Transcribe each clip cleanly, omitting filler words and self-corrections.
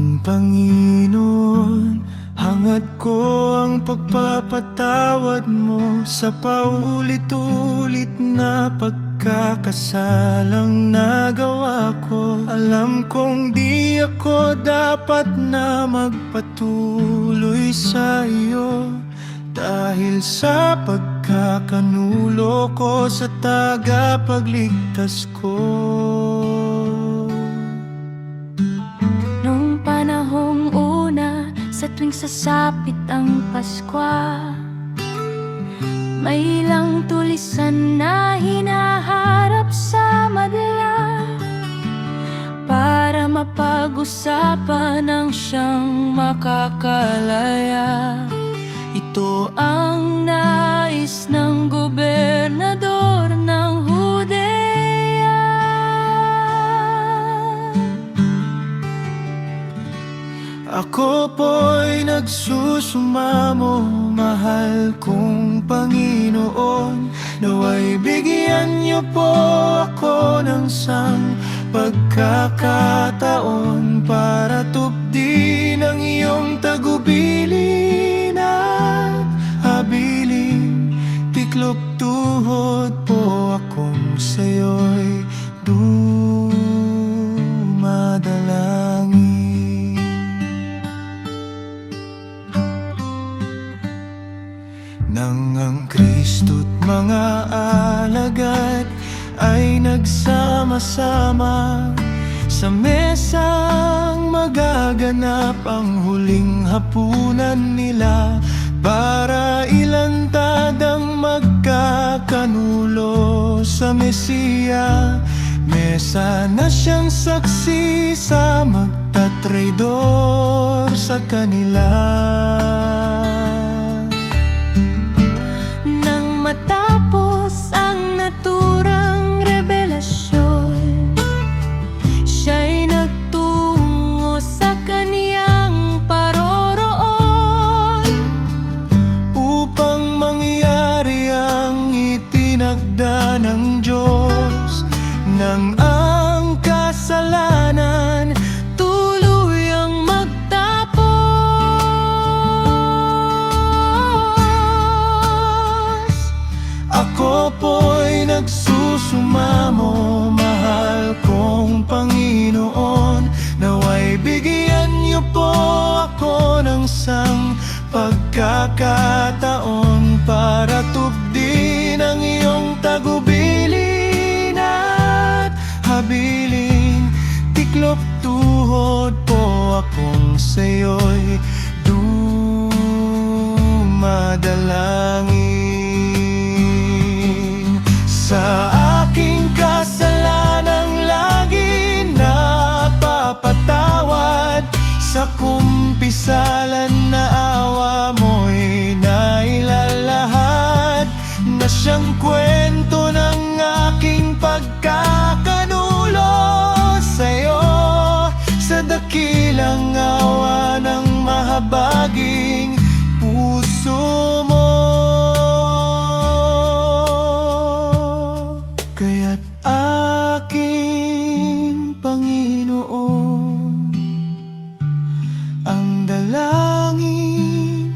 aking Panginoon, hangad ko ang pagpapatawad mo sa paulit-ulit na pagkakasalang nagawa ko. Alam kong di ako dapat na magpatuloy sa iyo, dahil sa pagkakanulo ko sa tagapagligtas ko. Nung panahong una, sa tuwing sasapit ang Paskwa, may ilang tulisan na hinaharap sa madla, para mapag-usapan ang siyang makakalaya. Ito ang nais ng gobernador ng Judea. Ako po'y nagsusumamo, mahal kong Panginoon, naway bigyan niyo po ako ng isang pagkakataon para tupdin ang iyong tagubilin at habilin. Tiklop tuhod po akong sa'yo'y dumadalangin. Nang ang Kristo't mga alagad ay nagsama-sama sa mesang magaganap ang huling hapunan nila, para ilantad ang magkakanulo sa Mesiya. Mesa na siyang saksi sa magtatraidor sa kanila. Nang matapos ang naturang revelasyon, siya'y nagtungo sa kaniyang paroroon, upang mangyari ang itinakda ng Diyos, nang ang kasalanan tuluyang magtapos. Ako po'y nagsusumamo, mahal kong Panginoon, naway bigyan niyo po ako ng isang pagkakataon para tupdin ang iyong tagubilin at habilin. Tiklop tuhod po akong sa'yo'y dumadalangin. Sa aking kasalanang lagi napapatawad, sa kumpisalan na awa mo'y nailalahad, na siyang kwento ng aking pagkakanulo sa'yo, sa dakilang awa ng mahabaging puso mo. Kaya't aking Panginoon, ang dalangin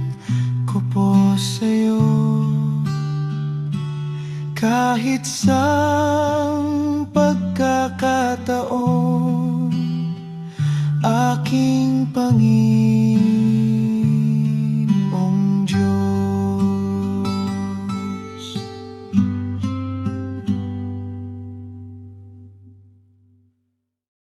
ko po sa'yo, kahit sang pagkakataon, aking Panginoon.